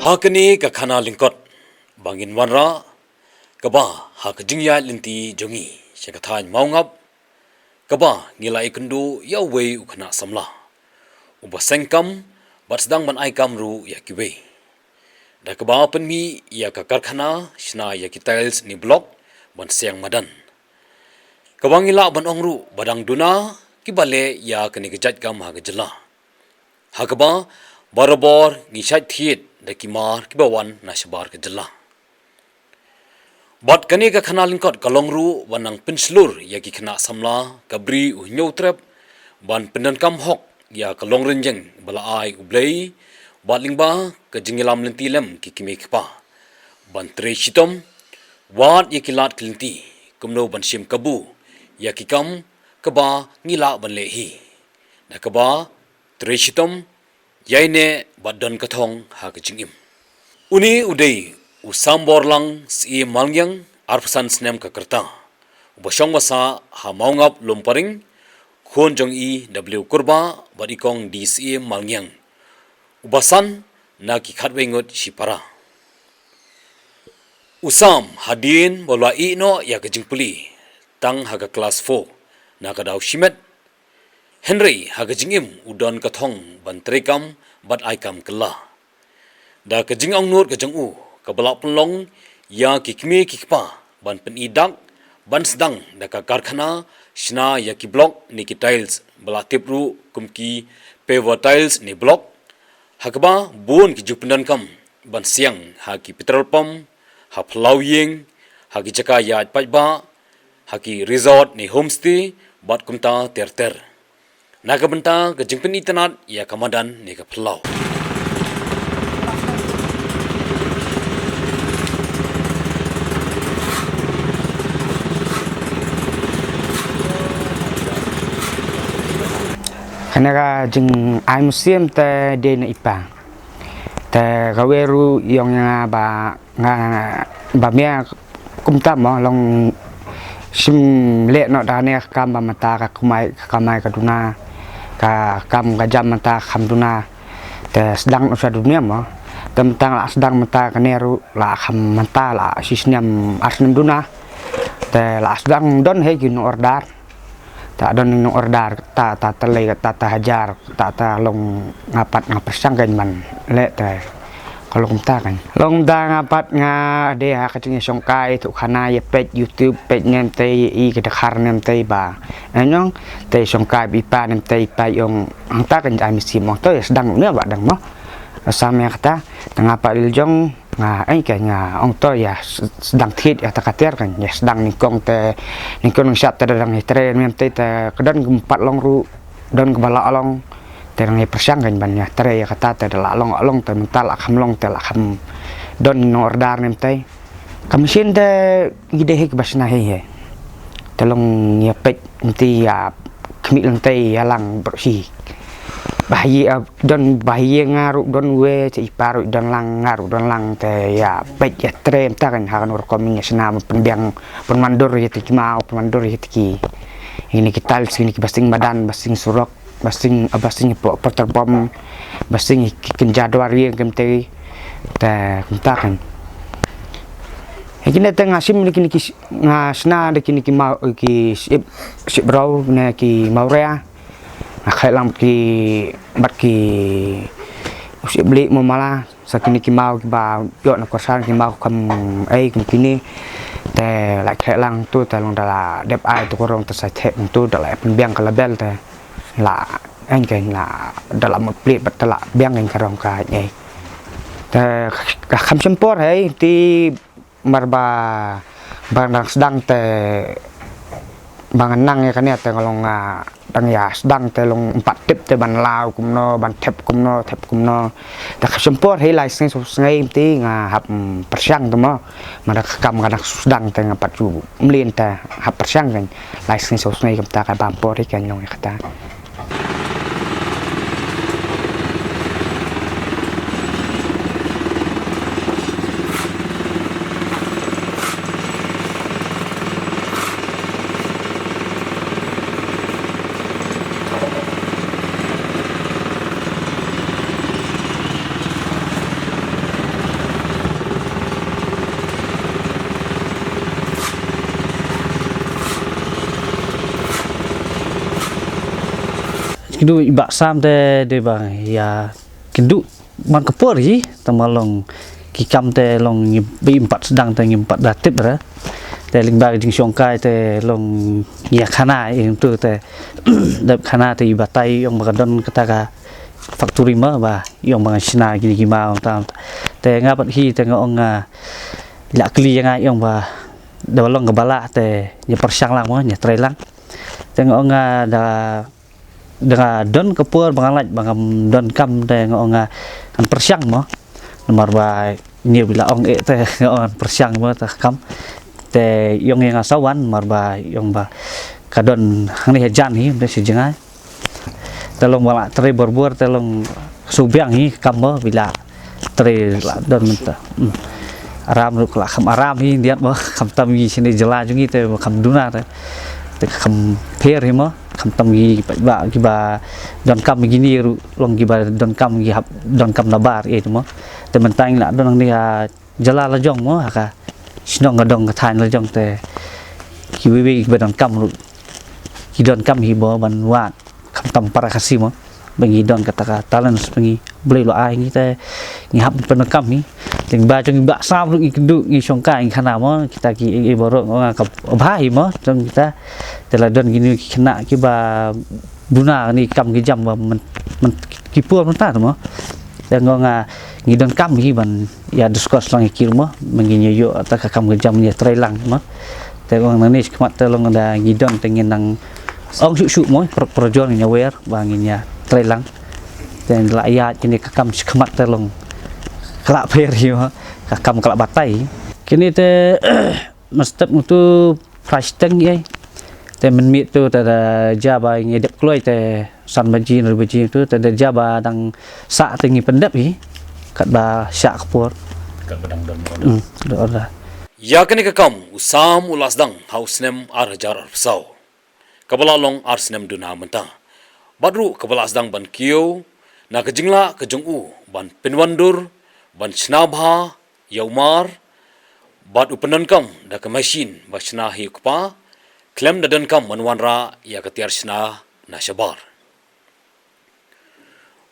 Hakani ka khana lingkot bangin wanra kaba hak jingya linti jongi shekathan maungap kaba ngila ikundu yawe ukhana samla uba sengkam batsdang man aikam ru yakiwe da kaba penmi ya ka karkhana shna ya tiles ni blok ban siang madan kaba ngila ban ongru badang duna kibale ya kani gejat kam ha gejala hakaba barabor ngishat thiet da kimar kibawan na shabar gejala Bat kani ka khana lingkot kalongru wanang penslur ya ki khana samla kabri u nyautrep ban pendan kam hok ya kalong renjeng bala ai ublei bat lingba ka jingilam lentilem ki kimi khpa ban tre chitom wat ya kilat klinti kumno ban sim kabu ya ki kam kaba ngila ban lehi na kaba tre chitom yaine badan kathong ha ka jingim uni udei usambor lang si malngyang arpsan snem ka kerta ubashong masa ha maungap lumparing khon jong i w kurba barikong dca malngyang ubasan na ki khatwengot sipara usam hadin bolwa i no ya ka jingpuli tang ha ka class 4 na ka daw shimet henry ha ka jingim udon ka thong ban trekam bat aikam kala da ka jing ong nur ka jong u kabalak pelong ya kikmi kikpa ban penidak ban sedang daka karkhana shna ya ki blok ni ki tiles balatip ru kumki pavers tiles ni blok hakba bon ki jupendan kam ban siang ha ki petrol pump ha plowing ha ki jaka ya pajba ha ki resort ni homestay bat kumta terter naga benta ke jingpen itanat ya kamadan ni ka plau Kanaka jeng ai museum te de na ipa te gaweru yang ba mia kumta mo long sim le no dane kam ba mata ka kamai ka duna ka kam ga jam mata kham duna te sedang usa dunia mo tentang la sedang mata kaneru la kham mata la sisnem asnem duna te la sedang don he gin ordar tak don no ordar ta tele ta hajar ta long ngapat ngapersang kan man le te kalau kumta kan long da ngapat nga de ha kacing songkai tu khana ye page youtube page nem te I ke dakhar nem te ba anyong te songkai bi pa nem te pa yong angta kan ai misi mo to sedang ne ba dang mo samya kata ngapa iljong nga ai ka nga ong to ya sedang thit ya takater kan ya sedang ningkong sat te dang tre mem te kedan gempat long ru don kebala along te nang persang kan ban ya tre ya kata te la along te mental akham long te akham don no ordar nem te kamsin te gide hek basna he te long ya pet nti ya kmi lang te ya lang bersih bahaya don bahaya ngaru don we ci paru don lang ngaru don lang te ya pet ya trem ta kan hakan rekomnya senam pendiang pemandur ya tiki mau pemandur ya tiki ini kita sini basing badan basing surok basing porter bom basing kenjadwar yang kemte ta kan Kini tengah sim kini ngasna de kini mau ki sip bro ne ki maurea khai lang ki bat ki usi beli mamala sakini ki mau ki ba yo na kosan ki mau kam ai kini te lại khai lang tu te long dala dep ai tu korong te sai the tu dala pen biang kala bel te la anh cái là dala một beli bat dala biang en karong ka ai te kham sempor hai ti marba barang sedang te bangan nang ya kan ya te ngolong dang ya sedang te long 4 tip te ban lao kumno ban tep kumno ta sempor he license ngai ti nga hap persang tu mo mara kam kadang sedang te ngapat ju mlin ta hap persang kan license ngai kam ta ka bampor kan long kata kidu ibak sam de bang ya kidu man kepur hi tamalong kikam te long bi empat sedang te empat datip ra te ling bag jing syongkai te long ya khana tu te dap khana te ibatai yong bagadon kataka factory ma ba yong bang sina gini gima tam te ngapat hi te ngong la kli yang yong ba dolong kebala te nya persyang lang mo nya trailang te ngong da dengan don kepur bangalat bangam don kam te ngong an persyang mo nomor ba ni bila ong te ngong persyang mo ta kam te yong yang asawan marba yong ba kadon hang ni jan hi de sejengai telong bala tre borbor telong subyang hi kam mo bila tre la don menta aram ruk la kham aram hi diat mo kham tam gi sini jela jungi te kham duna te kham pher hi mo kham tam gi ba ki ba don kam gini ru long gi ba don kam gi hab don kam nabar e mo te mentang la don ni jela la jong mo ka sinong ngadong kathan la jong te ki wi be don kam ru ki don kam hi bo ban wat kham tam para khasi mo bangi don kataka talent bangi blei lo ai ngi te ngi hab pen kam hi ting ba jong ba sam ru ngi kendu ngi songka ngi khana mo kita ki e borok nga ka bhai mo jong kita te la don gini kena ki ba buna ni kam ki jam man ki pur man ta mo te ngonga ngi don kam hi ban ya discuss lang ki mo mengi yo ta ka kam ki jam ni trailang mo te ngong ni kmat te long da ngi don te ngin nang ong su mo projon ni wer banginya trailang dan layak kini kakam sekemat telong kelak peri kakam kelak batai kini te mestep untuk prasteng ye te menmit tu tada jaba ngedep kloi te san baji nur baji tu tada jaba dang sa tengi pendep hi kat ba syak pur kat badang don ora ya kini kakam usam ulas dang hausnem arjar arsau kabala long arsnem duna menta badru kabala asdang ban kiyo na kejingla kejungu ban pinwandur ban snabha yaumar bad upenan kam da ka machine ba sna hi kupa klem da dan kam manwanra ya katiar sna na shabar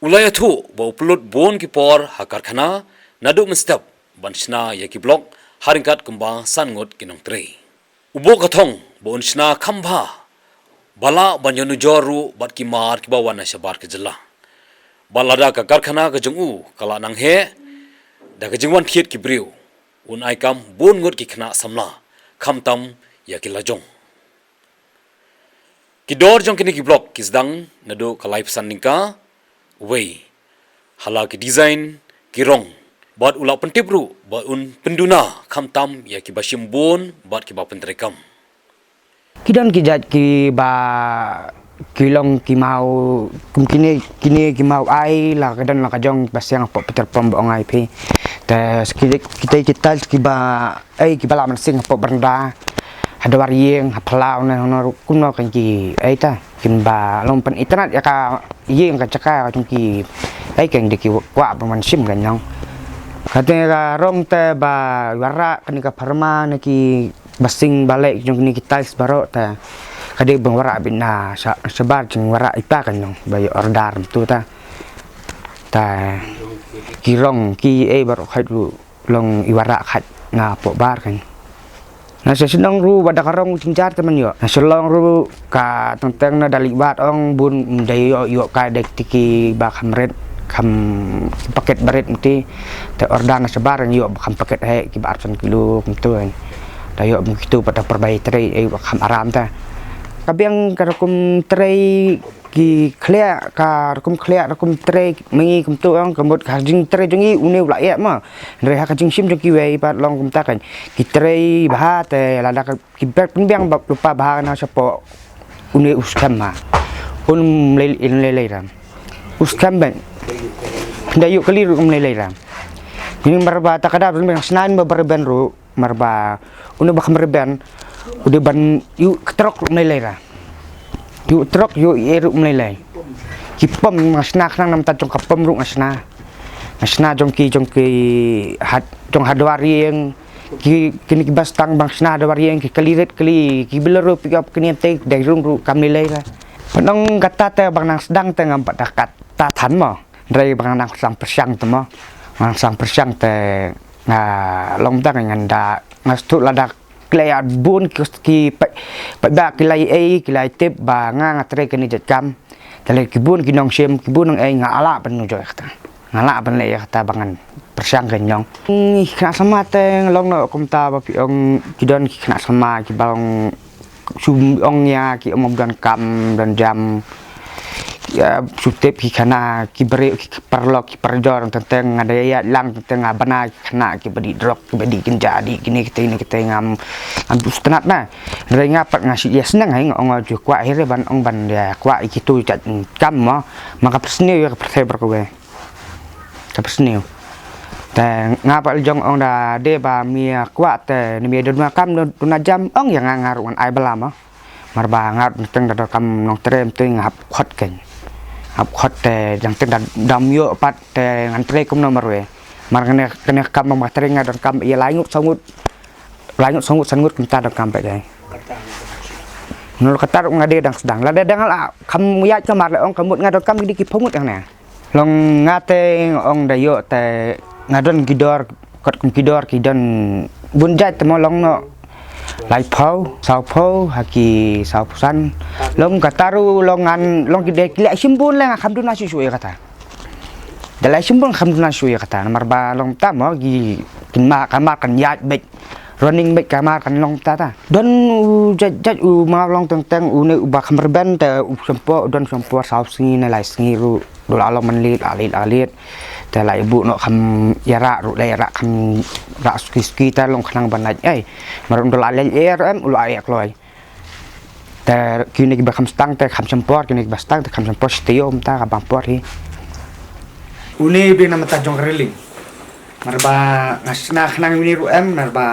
ulaya thu ba uplut bon ki por hakar khana nadu mstep ban sna ya ki blok haringkat kumba sangot kinong tre ubo kathong bon sna khamba bala banyonu joru bat ki mar ki bawan na shabar ke jela balada ka karkhana ka jungu kala nang he da ka jingwan khiet ki briu un ai kam bon ngot ki khna samla khamtam ya ki lajong ki dor jong kini ki blok ki zdang nado ka life san ningka wei hala ki design ki rong bat ula pentipru ba un penduna khamtam ya ki bashim bon bat ki ba pentrekam Kidon kijat ki ba kilong ki mau kini ki mau ai la kadon la kajong pasyang po peter pom bong ai pi te kita ki ba ai ki bala man sing po berenda ada warieng haplau na hono kuno kan ki ai ta kin ba long pen internet ya ka yeng ka caka jong ki ai keng de ki kwa man sim kan nyong katanya rom te ba wara kan ka parma na ki basing balik jong ni kita sebaro ta kade bang wara bina sebar jeng wara ipa kan jong bayo ordar tu ta kirong ki baro khat long iwara khat na po bar kan na senong ru bada karong cincar teman yo na selong ru ka tentang na dalibat ong bun dayo yo ka dek tiki ba kamret kam paket baret mti te ordar na sebar yo kam paket he ki bar son kilo mtu dayo begitu pada perbaiki tray kam aram ta kabiang karakum tray ki clear karakum clear karakum tray mengi kum tu ang kemut kajing tray jongi une ula ya ma re ha kajing sim jongi wei pat long kum ta kan ki tray bah te lada ki bek penbiang lupa bah na sapo une uskam ma un lele ram uskam ben dayo kali rum lele ram ini marba takada ben senan berben ru marba una bakam reben udah ban yu truk melai ra yu truk yu eru melai kipam ngasna khang nam ta jong kapam ru ngasna jong ki hat jong hadwarieng ki kini bastang bang sna hadwarieng ki kaliret kali ki belero pick up kini te dai rung ru kam melai ra Penong kata te bang nang sedang te ngam pada kata tan mo. Dari bang nang sang persiang te mo. Nang sang persiang te long tang nganda ngastu lada klaya bun ki ba kilai kilai tip ba nga ngatre kini jam. Tale kibun kinong sim kibun ng nga ala pen jo kata. Ngala pen le kata bangan persiang kenyong. Kena sama te long no kumta ba piong kidon kena sama ki balong sum ya ki dan kam dan jam ya sutip ki kana ki beri ki perlo ki perjor tentang ada ya lang tentang abana kana ki bedi drop ki bedi jadi kini kita ngam setengah nah dari ngapat ngasih ya senang hai ngong ju kwa akhirnya ban ya kwa itu cat kam maka persniu ya percaya berkowe persniu te ngapa jong ong da de ba mia kwa te ni mia dun kam dun jam ong yang ngaruan ai belam marba ngat teng da kam nong trem teng hap khot ken hap khot te yang teng dam yo pat te ngan tre kum nomor we mar kene kam ma tre nga dan kam ia laingut sangut kita da kam pe dai nol kata ngade dang sedang la dang la kam ya kamar le ong kamut nga kam di ki phongut yang ne long ngate ong da yo te ngadon gidor kot gidor kidon bunjat temolong no lai phau sau phau haki sau pusan long kataru longan long gide kila simbun lang khamduna susu kata dalai simbun khamduna susu kata marba long tamo gi kinma kamar kan yat bek running bek kamar kan long tata don jat ma long teng une uba khamar ben te sampo don sampo sau singi na lai singiru dul alam menlit alitแต่หลายบุเนาะคำยาระรุเลยระคำระสกีแต่ลงขนังบันไดมารุนดลาเลนอุลายกลอยแต่กินอีกแบบคำตั้งแต่คำชัมปอร์กินอีกแบบตั้งแต่คำชัมปอร์สเตียมตากับบางปอร์ที่อุนี่เป็นน้ำตาจงกระลิงมาร์บานัสนาขนังวินิรุมาร์บา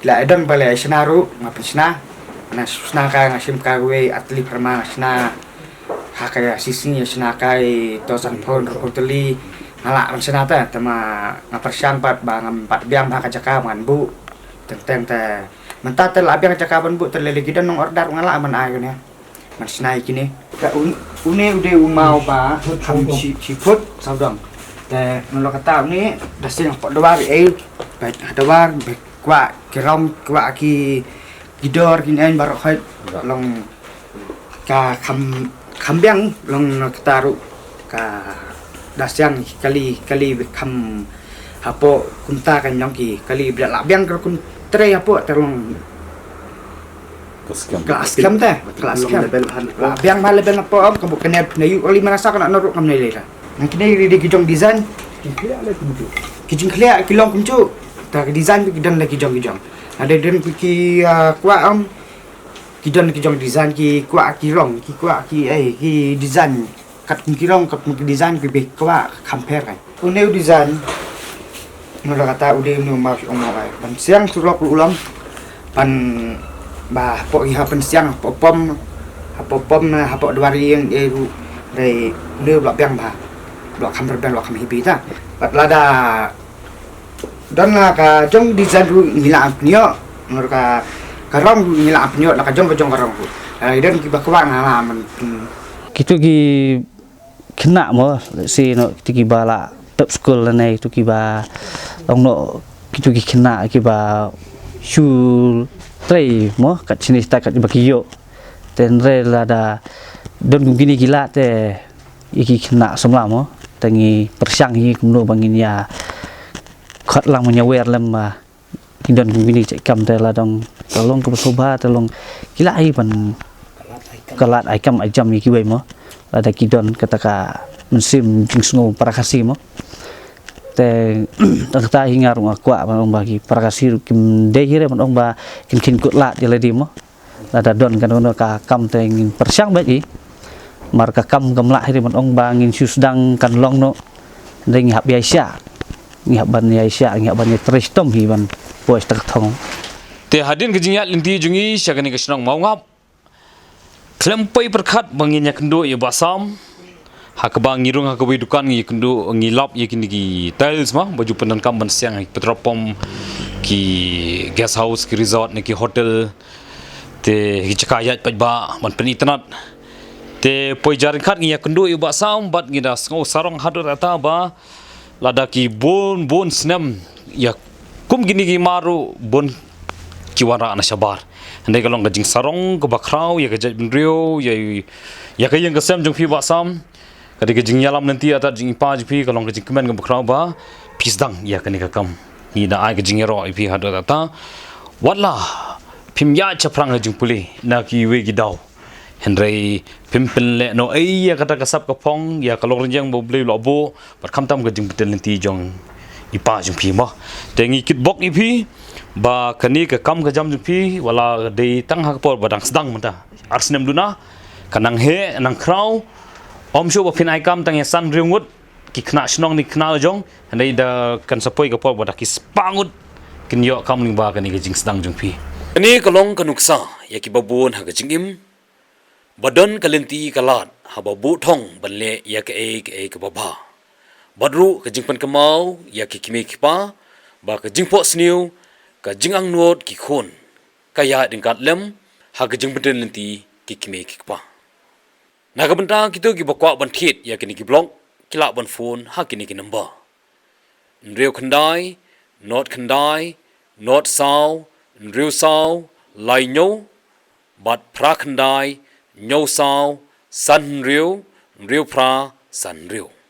หลายดันไปเลยชนะรุมาเป็นชนะนัสนาการนัสิมกาเวอัตลีพม่าชนะหากายซิซิชนะกายตัวสันพลรุตลีala senata tema ngapersian pat bang pat biang bah kacaka man bu tentang te menta tel abiang caka ban bu terlele gidan nong order ngala man ayo ne man snai kini ka une ude umau ba ham siput saudang te nolo kata ni dasin pot dawar baik dawar kwa kiram kwa ki gidor kin en bar khait long ka kham biang long kataru ka dasyang kali bekam hapo kunta kan yang ki kali bila labiang kun tre hapo terong kelas kam labiang mal level hapo am kabu kene nayu oli manasa kan noruk kam nilai la nang kini di kijong design kijing clear kilong kuncu ta design kidan lagi kijong ada den ki kwa am kidan kijong design ki kwa kirong ki kwa ki design kat kirong kat design ki be kwa compare kan uneu design nula kata ude nu ma ban siang surok ulang pan ba po iha pan siang pom na hapo dwari yang eru dai neu blok biang ba blok compare blok kam hibi ta pat lada don la ka jong design ru ngila apnio ngur ka karong ngila apnio la ka jong karong ku dan ki ba kwa na man kitu ki kena mo si no tiki bala top school nei tu ki ba ong no kitu ki kena ki ba shul trei mo kat sini sta kat ba kiyo ten re la da don gini gila te iki kena semla mo tangi persiang hi kumno bangin ya khat lang menyawer lem ba don gini cek kam te la dong tolong ke soba tolong gila ai ban kalat ai kam ai jam ki we mo ada kidon kataka musim jingsungo parakasi mo te takta hingar ngakwa manong bagi parakasi kim dehire manong ba kin kut la jeledi mo ada don kan ono ka kam te ngin persiang bagi marka kam gamla hiri manong ba ngin susdang kan long no ding hab yaisya ngihab ban yaisya ngihab ban tristom hi ban pois tak thong te hadin kejinya linti jungi syagani kesnong mau ngap klempai perkat banginya kendo ya basam hakbang ngirung hakawi dukan ngi kendo ngilap ya kini ki tiles mah baju penan kam ban siang petropom ki guest house ki resort ni ki hotel te ki cakayat pajba ban pen internet te poi jarin khat ngia kendu i ba sam bat ngida ngo sarong hadur ata ba lada ki bon snem ya kum gini gi maru bon kiwara na shabar ndai kalong ga jing sarong ga bakrau ya ga jai rio ya ka yang ga sem jong phi ba sam kadi ga jing yalam nanti ata jing pa ji phi kalong ga jing kemen ga bakrau ba pisdang ya ka ni ka kam ni da ai ga jing ro i phi hadur ata wala phim ya chaprang ga jing puli na ki we gi daw Henry pimpin le no ya kata kasap kapong ya kalau renjang bo beli lobo berkam tam ke jing betel nanti jong ipa jong pi ma tengi kit bok ipi ba kani ke kam ke jam jong pi wala de tang ha por badang sedang mata arsnem duna kanang he nang kraw om sho ba pin ai kam tang ya san riungut ki khna snong ni khna jong handai da kan sapoi ke por badak ki spangut kin yo kam ning ba kani ke jing sedang jong pi kani kalong kanuksa ya ki babun ha ke jing im Badan kalenti kalat haba bu thong banle ya ke ke baba badru ke jingpan kemau ya ke kimi kipa ba ke jingpo sniu ka jingang nuot ki khon kaya dingkat lem ha ke jingpen lenti ki kimi kipa na ka benta kitu ki bakwa ban thit ya ke ni ki blog kila ban phone ha ke ni ki number nreu khandai not saw nreu saw lai nyo bat pra khandai Nhau sao san riu pra san riu